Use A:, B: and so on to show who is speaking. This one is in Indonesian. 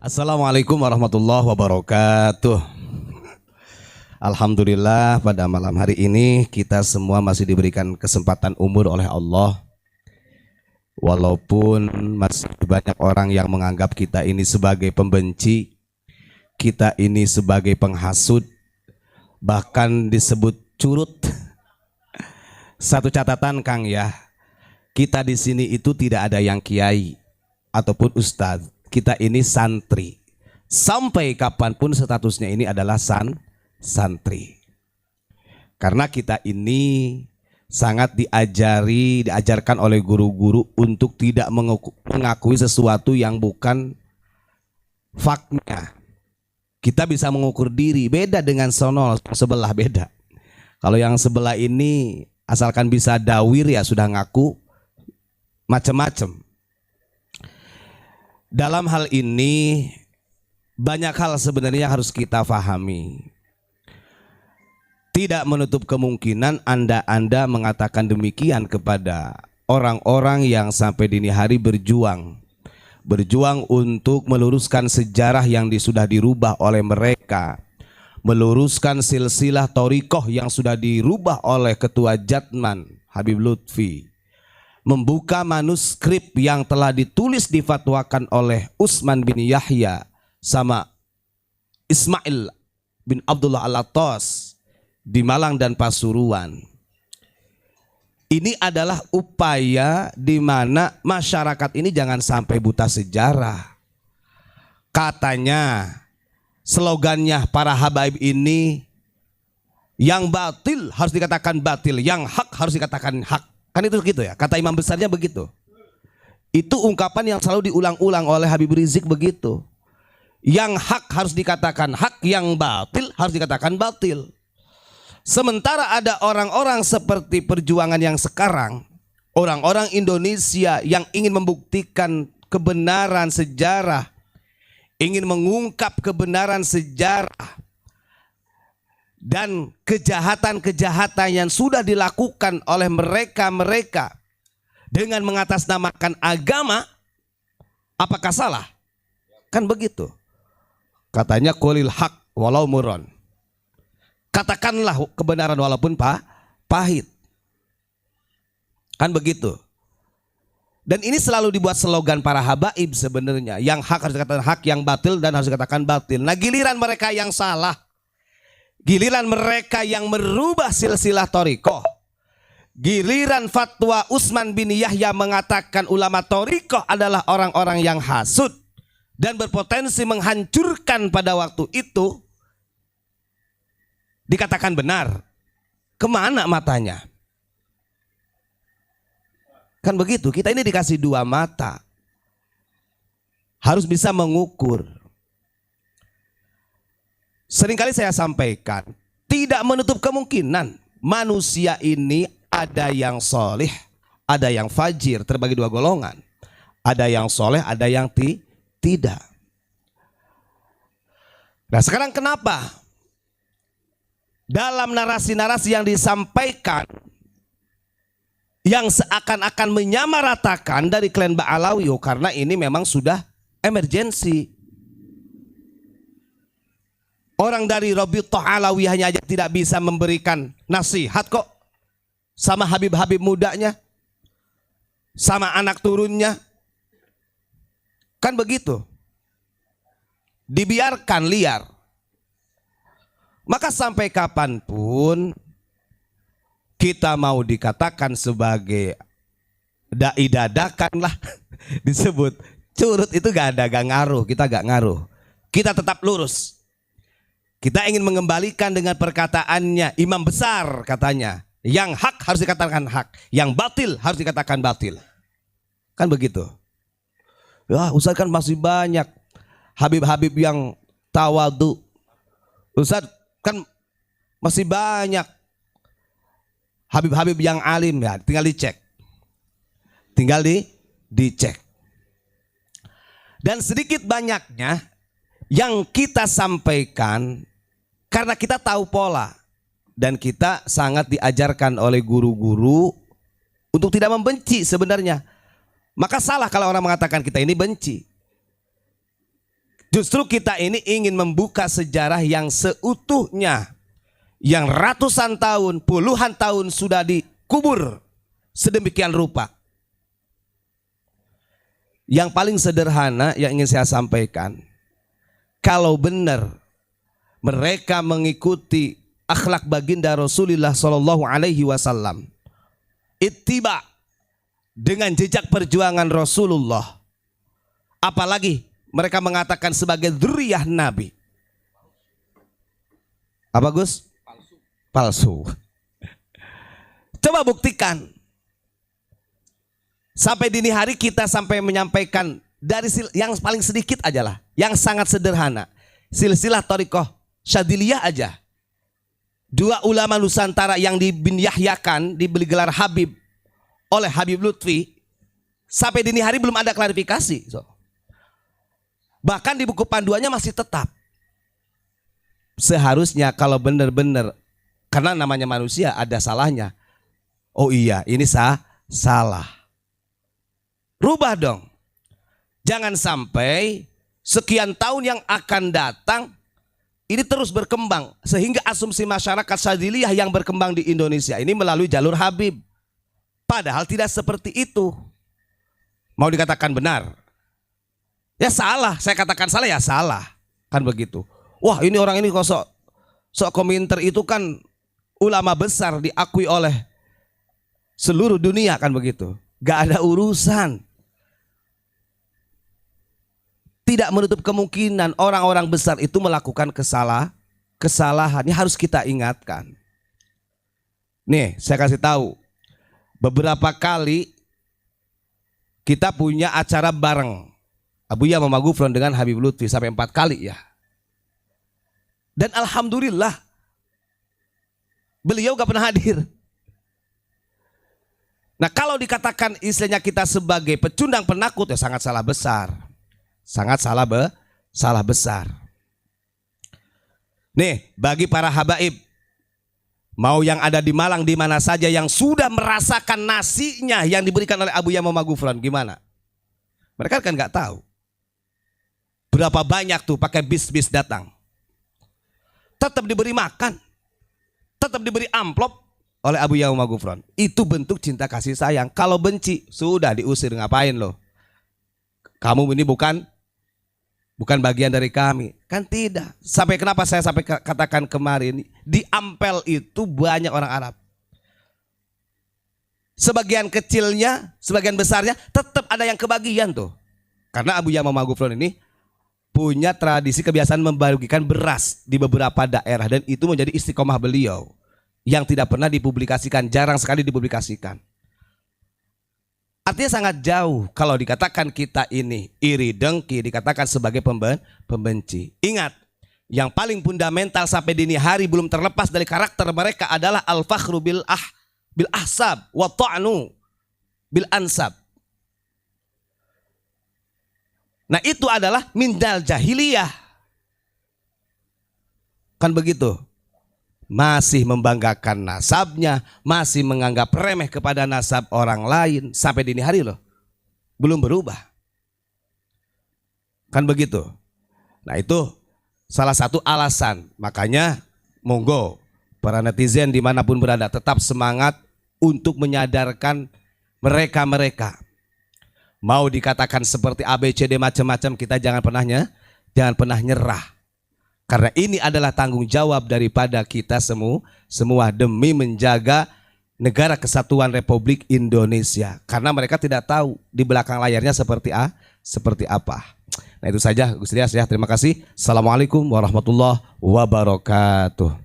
A: Assalamualaikum warahmatullahi wabarakatuh. Alhamdulillah pada malam hari ini kita semua masih diberikan kesempatan umur oleh Allah. Walaupun masih banyak orang yang menganggap kita ini sebagai pembenci, kita ini sebagai penghasut, bahkan disebut curut. Satu catatan Kang ya, kita di sini itu tidak ada yang kiai ataupun ustadz. Kita ini santri. Sampai kapanpun statusnya ini adalah santri. Karena kita ini sangat diajarkan oleh guru-guru untuk tidak mengakui sesuatu yang bukan faknya. Kita bisa mengukur diri, beda dengan sono sebelah beda. Kalau yang sebelah ini asalkan bisa dawir ya sudah ngaku macam-macam. Dalam hal ini banyak hal sebenarnya harus kita pahami. Tidak menutup kemungkinan Anda mengatakan demikian kepada orang-orang yang sampai dini hari berjuang untuk meluruskan sejarah yang sudah dirubah oleh mereka, meluruskan silsilah thariqah yang sudah dirubah oleh Ketua Jatman Habib Lutfi, membuka manuskrip yang telah ditulis difatwakan oleh Utsman bin Yahya sama Ismail bin Abdullah Al-Attas di Malang dan Pasuruan. Ini adalah upaya di mana masyarakat ini jangan sampai buta sejarah. Katanya slogannya para habaib ini, yang batil harus dikatakan batil, yang hak harus dikatakan hak. Kan itu gitu ya, kata imam besarnya begitu. Itu ungkapan yang selalu diulang-ulang oleh Habib Rizik begitu. Yang hak harus dikatakan hak, yang batil harus dikatakan batil. Sementara ada orang-orang seperti perjuangan yang sekarang, orang-orang Indonesia yang ingin membuktikan kebenaran sejarah, ingin mengungkap kebenaran sejarah, dan kejahatan-kejahatan yang sudah dilakukan oleh mereka dengan mengatasnamakan agama, apakah salah? Kan begitu. Katanya qulil haq walau murron. Katakanlah kebenaran walaupun pahit. Kan begitu. Dan ini selalu dibuat slogan para habaib sebenarnya. Yang hak harus dikatakan hak, yang batil dan harus dikatakan batil. Nah, giliran mereka yang salah, giliran mereka yang merubah silsilah thariqah, giliran fatwa Utsman bin Yahya mengatakan ulama thariqah adalah orang-orang yang hasud dan berpotensi menghancurkan pada waktu itu, dikatakan benar. Kemana matanya? Kan begitu, kita ini dikasih dua mata, harus bisa mengukur. Seringkali saya sampaikan, tidak menutup kemungkinan manusia ini ada yang soleh, ada yang fajir, terbagi dua golongan. Ada yang soleh, ada yang tidak. Nah sekarang kenapa dalam narasi-narasi yang disampaikan yang seakan-akan menyamaratakan dari klan Ba'alawi, karena ini memang sudah emergensi. Orang dari Rabithah Alawiyahnya aja tidak bisa memberikan nasihat kok sama Habib-Habib mudanya, sama anak turunnya. Kan begitu. Dibiarkan liar. Maka sampai kapanpun kita mau dikatakan sebagai dai dadakan lah, disebut curut, itu gak ngaruh. Kita gak ngaruh. Kita tetap lurus. Kita ingin mengembalikan dengan perkataannya imam besar, katanya yang hak harus dikatakan hak, yang batil harus dikatakan batil. Kan begitu. Ya Ustaz, kan masih banyak Habib-Habib yang tawadu. Ustaz, kan masih banyak Habib-Habib yang alim, ya tinggal dicek. Tinggal dicek. Dan sedikit banyaknya yang kita sampaikan karena kita tahu pola dan kita sangat diajarkan oleh guru-guru untuk tidak membenci sebenarnya. Maka salah kalau orang mengatakan kita ini benci. Justru kita ini ingin membuka sejarah yang seutuhnya, yang ratusan tahun, puluhan tahun sudah dikubur sedemikian rupa. Yang paling sederhana yang ingin saya sampaikan, kalau benar mereka mengikuti akhlak baginda Rasulullah Shallallahu Alaihi Wasallam, ittiba dengan jejak perjuangan Rasulullah, apalagi mereka mengatakan sebagai dzurriyyah Nabi. Apa Gus? Palsu. Coba buktikan. Sampai dini hari kita sampai menyampaikan dari yang paling sedikit aja lah, yang sangat sederhana. Silsilah Thariqah Syadziliyah aja. Dua ulama Nusantara yang dibinyahyakan, diberi gelar Habib oleh Habib Lutfi, sampai dini hari belum ada klarifikasi. Bahkan di buku panduannya masih tetap. Seharusnya kalau benar-benar, karena namanya manusia ada salahnya. Oh iya, ini salah. Rubah dong. Jangan sampai sekian tahun yang akan datang ini terus berkembang sehingga asumsi masyarakat Syadziliyah yang berkembang di Indonesia ini melalui jalur Habib. Padahal tidak seperti itu. Mau dikatakan benar? Ya salah, saya katakan salah ya salah. Kan begitu. Wah, ini orang ini kok sok kominter, itu kan ulama besar diakui oleh seluruh dunia, kan begitu. Gak ada urusan. Tidak menutup kemungkinan orang-orang besar itu melakukan kesalahan. Ini harus kita ingatkan. Nih, saya kasih tahu. Beberapa kali kita punya acara bareng Abuya Muhammad Gufron dengan Habib Lutfi sampai 4 kali ya. Dan alhamdulillah beliau gak pernah hadir. Nah, kalau dikatakan istilahnya kita sebagai pecundang penakut ya sangat salah besar. Sangat salah besar. Nih, bagi para habaib, mau yang ada di Malang di mana saja yang sudah merasakan nasinya yang diberikan oleh Abuya Muhammad Gufron, gimana? Mereka kan nggak tahu. Berapa banyak tuh pakai bis-bis datang. Tetap diberi makan. Tetap diberi amplop oleh Abuya Muhammad Gufron. Itu bentuk cinta kasih sayang. Kalau benci, sudah diusir, ngapain loh? Kamu ini bukan bagian dari kami. Kan tidak. Sampai kenapa saya sampai katakan kemarin, di Ampel itu banyak orang Arab. Sebagian kecilnya, sebagian besarnya tetap ada yang kebagian tuh. Karena Abuya Muhammad Gufron ini punya tradisi kebiasaan membagikan beras di beberapa daerah, dan itu menjadi istiqomah beliau yang tidak pernah dipublikasikan, jarang sekali dipublikasikan. Artinya sangat jauh kalau dikatakan kita ini iri dengki, dikatakan sebagai pembenci. Ingat, yang paling fundamental sampai dini hari belum terlepas dari karakter mereka adalah al-fakhru bil ahsab wa ta'nu bil ansab. Nah, itu adalah mindal jahiliyah. Kan begitu. Masih membanggakan nasabnya, masih menganggap remeh kepada nasab orang lain sampai dini hari loh. Belum berubah. Kan begitu. Nah, itu salah satu alasan. Makanya monggo para netizen dimanapun berada tetap semangat untuk menyadarkan mereka-mereka. Mau dikatakan seperti ABCD macam-macam, kita jangan pernah nyerah. Karena ini adalah tanggung jawab daripada kita semua demi menjaga negara kesatuan Republik Indonesia. Karena mereka tidak tahu di belakang layarnya seperti apa. Nah, itu saja Gus Ilyas ya. Terima kasih. Assalamualaikum warahmatullahi wabarakatuh.